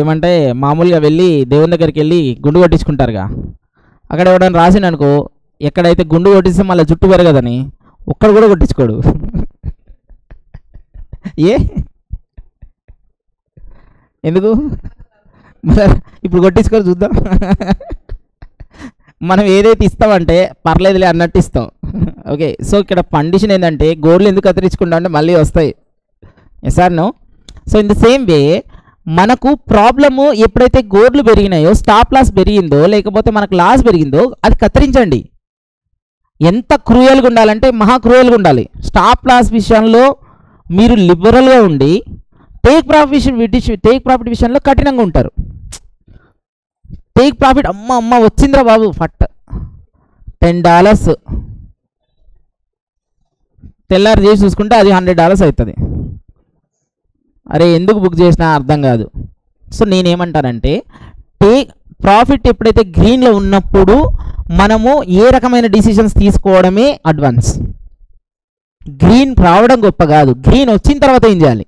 ఏమంటే మామూలుగా వెళ్ళి దేవుని దగ్గరికి వెళ్ళి గుండు కొట్టించుకుంటారుగా, అక్కడ ఎవడైనా రాసిండు అనుకో, ఎక్కడైతే గుండు కొట్టిస్తే మళ్ళీ జుట్టు పెరగదని ఒక్కడు కూడా కొట్టించుకోడు. ఏ ఎందుకు ఇప్పుడు కొట్టించుకొని చూద్దాం. మనం ఏదైతే ఇస్తామంటే పర్లేదులే అన్నట్టు ఇస్తాం. ఓకే, సో ఇక్కడ కండిషన్ ఏంటంటే గోర్లు ఎందుకు కత్తిరించుకుంటా అంటే మళ్ళీ వస్తాయి. Yes or no? So in the same way మనకు ప్రాబ్లము ఎప్పుడైతే గోర్లు పెరిగినాయో, స్టాప్ లాస్ పెరిగిందో, లేకపోతే మనకు లాస్ పెరిగిందో అది కత్తిరించండి. ఎంత క్రూయల్గా ఉండాలంటే మహా క్రూయల్గా ఉండాలి. స్టాప్ లాస్ విషయంలో మీరు లిబరల్గా ఉండి టేక్ ప్రాఫిట్ విషయంలో కఠినంగా ఉంటారు. టేక్ ప్రాఫిట్ అమ్మ వచ్చిందిరా బాబు ఫట్ $10 తెల్లారి చేసి చూసుకుంటే అది $100 అవుతుంది. అరే ఎందుకు బుక్ చేసినా అర్థం కాదు. సో నేనేమంటానంటే టేక్ ప్రాఫిట్ ఎప్పుడైతే గ్రీన్లో ఉన్నప్పుడు మనము ఏ రకమైన డిసిషన్స్ తీసుకోవడమే అడ్వాన్స్. గ్రీన్ రావడం గొప్ప కాదు, గ్రీన్ వచ్చిన తర్వాత ఏం చేయాలి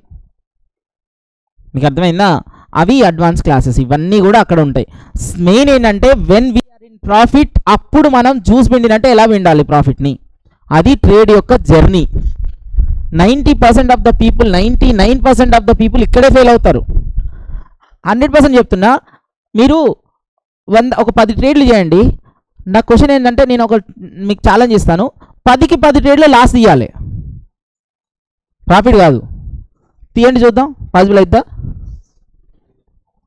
మీకు అర్థమైందా? అవి అడ్వాన్స్ క్లాసెస్, ఇవన్నీ కూడా అక్కడ ఉంటాయి. మెయిన్ ఏంటంటే వెన్ వీఆర్ ఇన్ ప్రాఫిట్ అప్పుడు మనం జ్యూస్ పిండినంటే ఎలా పిండాలి ప్రాఫిట్ని, అది ట్రేడ్ యొక్క journey. 90% of the people 99% of the people ఇక్కడే ఫెయిల్ అవుతారు. 100% చెప్తున్నా. మీరు ఒక 10 ట్రేడ్లు చేయండి. నా క్వశ్చన్ ఏంటంటే నేను మీకు ఛాలెంజ్ ఇస్తాను, 10కి 10 ట్రేడ్లు లాస్ తీయాలి, ప్రాఫిట్ కాదు. తీయండి చూద్దాం, పాసిబుల్ అయిద్దా?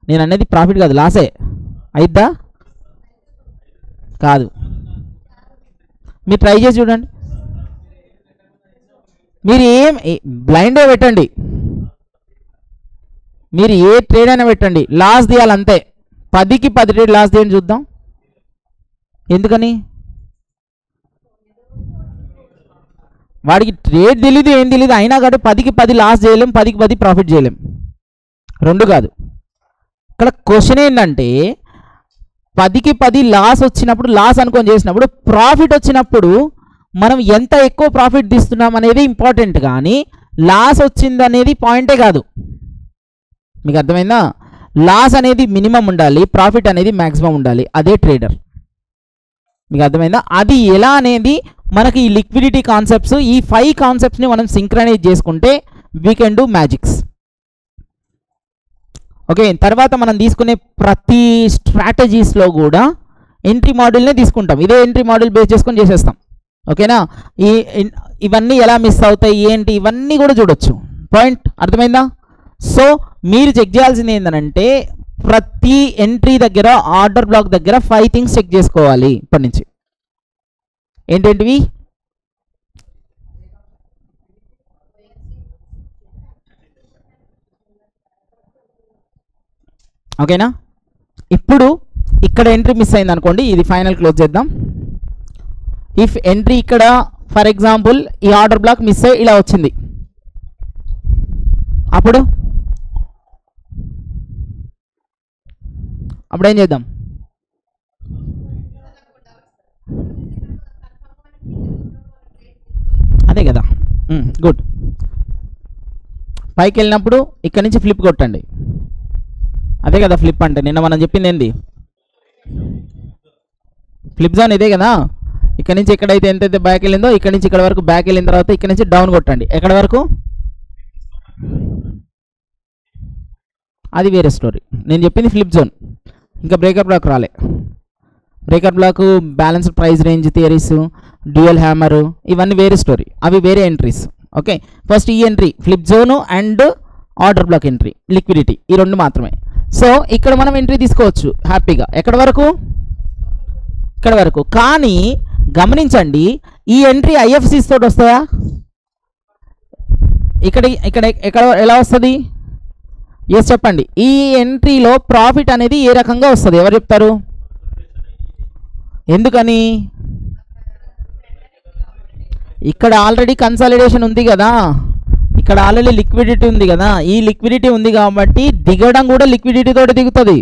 నేను అనేది ప్రాఫిట్ కాదు, లాసే. అయిద్దా? కాదు. మీరు ట్రై చేసి చూడండి. మీరు బ్లైండ్గా పెట్టండి, మీరు ఏ ట్రేడ్ అయినా పెట్టండి, లాస్ తీయాలంతే. 10కి 10 ట్రేడ్ లాస్ తీయండి చూద్దాం. ఎందుకని? వాడికి ట్రేడ్ తెలీదు, ఏం తెలీదు, అయినా కాబట్టి 10కి 10 లాస్ చేయలేం, 10కి 10 ప్రాఫిట్ చేయలేం. రెండు కాదు. ఇక్కడ క్వశ్చన్ ఏంటంటే 10కి 10 లాస్ వచ్చినప్పుడు, లాస్ అనుకొని చేసినప్పుడు, ప్రాఫిట్ వచ్చినప్పుడు మనం ఎంత ఎక్కువ ప్రాఫిట్ తీస్తున్నాం అనేది ఇంపార్టెంట్, కానీ లాస్ వచ్చింది అనేది పాయింటే కాదు. మీకు అర్థమైందా? లాస్ అనేది మినిమం ఉండాలి, ప్రాఫిట్ అనేది మ్యాక్సిమం ఉండాలి. అదే ట్రేడర్. మీకు అర్థమైందా? అది ఎలా అనేది మనకి ఈ లిక్విడిటీ కాన్సెప్ట్స్, ఈ 5 కాన్సెప్ట్స్ని మనం సింక్రనైజ్ చేసుకుంటే we can do magics. Okay, తర్వాత మనం తీసుకునే ప్రతి స్ట్రాటజీస్లో కూడా ఎంట్రీ మోడల్నే తీసుకుంటాం. ఇదే ఎంట్రీ మోడల్ బేస్ చేసుకొని చేసేస్తాం. ఓకేనా? ఇవన్నీ ఎలా మిస్ అవుతాయి ఏంటి ఇవన్నీ కూడా చూడొచ్చు. పాయింట్ అర్థమైందా? సో మీరు చెక్ చేయాల్సింది ఏంటంటే ప్రతి ఎంట్రీ దగ్గర, ఆర్డర్ బ్లాక్ దగ్గర 5 థింగ్స్ చెక్ చేసుకోవాలి ఇప్పటి నుంచి. ఏంటేంటివి? ఓకేనా? ఇప్పుడు ఇక్కడ ఎంట్రీ మిస్ అయింది అనుకోండి, ఇది ఫైనల్ క్లోజ్ చేద్దాం. ఇఫ్ ఎంట్రీ ఇక్కడ ఫర్ ఎగ్జాంపుల్ ఈ ఆర్డర్ బ్లాక్ మిస్ అయ్యి ఇలా వచ్చింది, అప్పుడు ఏం చేద్దాం? అదే కదా, గుడ్. పైకి వెళ్ళినప్పుడు ఇక్కడ నుంచి ఫ్లిప్ కొట్టండి. అదే కదా ఫ్లిప్ అంటే, నిన్న మనం చెప్పింది ఏంది? ఫ్లిప్ జోన్ ఇదే కదా. ఇక్కడ నుంచి ఎక్కడైతే ఎంతైతే బ్యాక్ వెళ్ళిందో ఇక్కడ నుంచి ఇక్కడ వరకు బ్యాక్ వెళ్ళిన తర్వాత ఇక్కడ నుంచి డౌన్ కొట్టండి. ఎక్కడ వరకు? అది వేరే స్టోరీ. నేను చెప్పింది ఫ్లిప్ జోన్. ఇంకా బ్రేకర్ బ్లాక్ రాలే. Breaker block, balanced price range theories, dual hammer, ఇవన్నీ వేరే స్టోరీ, అవి వేరే ఎంట్రీస్. ఓకే, ఫస్ట్ ఈ entry flip zone and order block entry, liquidity, ఈ రెండు మాత్రమే. సో ఇక్కడ మనం ఎంట్రీ తీసుకోవచ్చు హ్యాపీగా. ఎక్కడ వరకు? ఇక్కడ వరకు. కానీ గమనించండి, ఈ ఎంట్రీ ఐఎఫ్సిస్ తోటి వస్తుందా? ఇక్కడ ఎలా వస్తుంది? ఎస్ చెప్పండి. ఈ ఎంట్రీలో ప్రాఫిట్ అనేది ఏ రకంగా వస్తుంది? ఎవరు చెప్తారు? ఎందుకని? ఇక్కడ ఆల్రెడీ కన్సాలిడేషన్ ఉంది కదా, ఇక్కడ ఆల్రెడీ లిక్విడిటీ ఉంది కదా. ఈ లిక్విడిటీ ఉంది కాబట్టి దిగడం కూడా లిక్విడిటీ తోటి దిగుతుంది.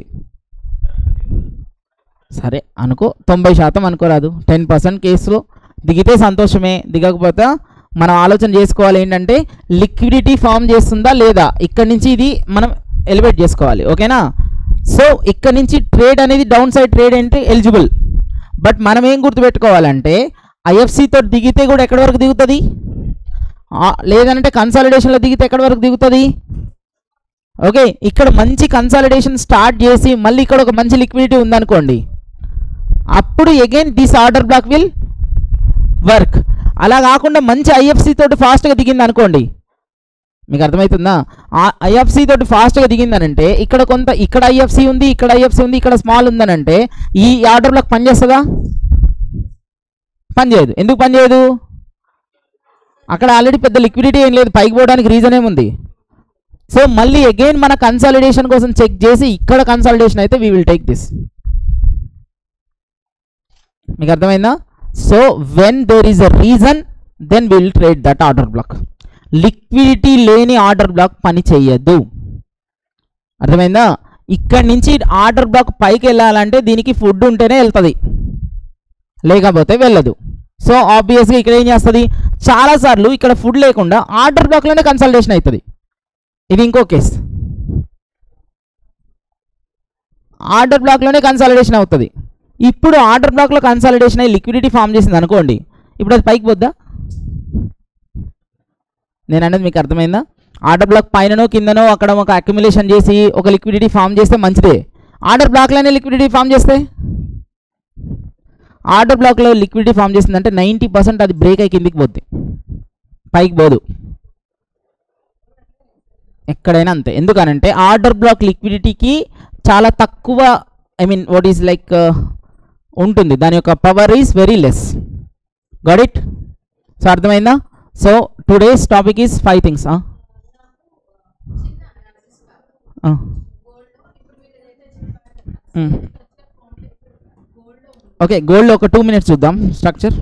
సరే అనుకో, 90% అనుకోరాదు, 10% కేసులో దిగితే సంతోషమే, దిగకపోతే మనం ఆలోచన చేసుకోవాలి ఏంటంటే లిక్విడిటీ ఫామ్ చేస్తుందా లేదా. ఇక్కడ నుంచి ఇది మనం ఎలివేట్ చేసుకోవాలి. ఓకేనా? సో ఇక్కడ నుంచి ట్రేడ్ అనేది డౌన్ సైడ్ ట్రేడ్ ఏంటి ఎలిజిబుల్. బట్ మనం ఏం గుర్తుపెట్టుకోవాలంటే ఐఎఫ్సితో దిగితే కూడా ఎక్కడి వరకు దిగుతుంది, లేదంటే కన్సాలిడేషన్లో దిగితే ఎక్కడి వరకు దిగుతుంది. ఓకే, ఇక్కడ మంచి కన్సాలిడేషన్ స్టార్ట్ చేసి మళ్ళీ ఇక్కడ ఒక మంచి లిక్విడిటీ ఉందనుకోండి, అప్పుడు again this order black will work. అలా కాకుండా మంచి ఐఎఫ్సి తోటి ఫాస్ట్గా దిగింది అనుకోండి, మీకు అర్థమవుతుందా? ఐఎఫ్సి తోటి ఫాస్ట్గా దిగిందనంటే ఇక్కడ ఐఎఫ్సి ఉంది, ఇక్కడ ఐఎఫ్సి ఉంది, ఇక్కడ స్మాల్ ఉందనంటే ఈ ఆర్డర్ బ్లాక్ పనిచేస్తుందా? పనిచేయదు. ఎందుకు పనిచేయదు? అక్కడ ఆల్రెడీ పెద్ద లిక్విడిటీ ఏం లేదు, పైకి పోవడానికి రీజన్ ఏముంది. సో మళ్ళీ అగైన్ మన కన్సాలిడేషన్ కోసం చెక్ చేసి ఇక్కడ కన్సాలిడేషన్ అయితే వీ విల్ టేక్ దిస్. మీకు అర్థమైందా? So when there is a reason then will trade that order block. Liquidity లేని ఆర్డర్ బ్లాక్ పని చెయ్యద్దు. అర్థమైందా? ఇక్కడి నుంచి ఆర్డర్ బ్లాక్ పైకి వెళ్ళాలంటే దీనికి ఫుడ్ ఉంటేనే వెళ్తుంది, లేకపోతే వెళ్ళదు. సో ఆబ్వియస్గా ఇక్కడ ఏం చేస్తుంది, చాలాసార్లు ఇక్కడ ఫుడ్ లేకుండా ఆర్డర్ బ్లాక్లోనే కన్సల్టేషన్ అవుతుంది. ఇది ఇంకో కేసు, ఆర్డర్ బ్లాక్లోనే కన్సాలిడేషన్ అవుతుంది. ఇప్పుడు ఆర్డర్ బ్లాక్లో కన్సాలిడేషన్ అయ్యి లిక్విడిటీ ఫామ్ చేసింది అనుకోండి, ఇప్పుడు అది పైకి పోద్దా? నేను అనేది మీకు అర్థమైందా? ఆర్డర్ బ్లాక్ పైననో కిందనో అక్కడ ఒక అక్యుములేషన్ చేసి ఒక లిక్విడిటీ ఫామ్ చేస్తే మంచిదే. ఆర్డర్ బ్లాక్లోనే లిక్విడిటీ ఫామ్ చేస్తే, ఆర్డర్ బ్లాక్లో లిక్విడిటీ ఫామ్ చేసిందంటే 90% అది బ్రేక్ అయ్యి కిందికి పోద్ది, పైకి పోదు. ఎక్కడైనా అంతే. ఎందుకనంటే ఆర్డర్ బ్లాక్ లిక్విడిటీకి చాలా తక్కువ, I mean what is like ఉంటుంది, దాని యొక్క power is very less. Got it? So అర్థమైందా? So today's topic is 5 things. Okay, gold ఒక 2 minutes చూద్దాం స్ట్రక్చర్.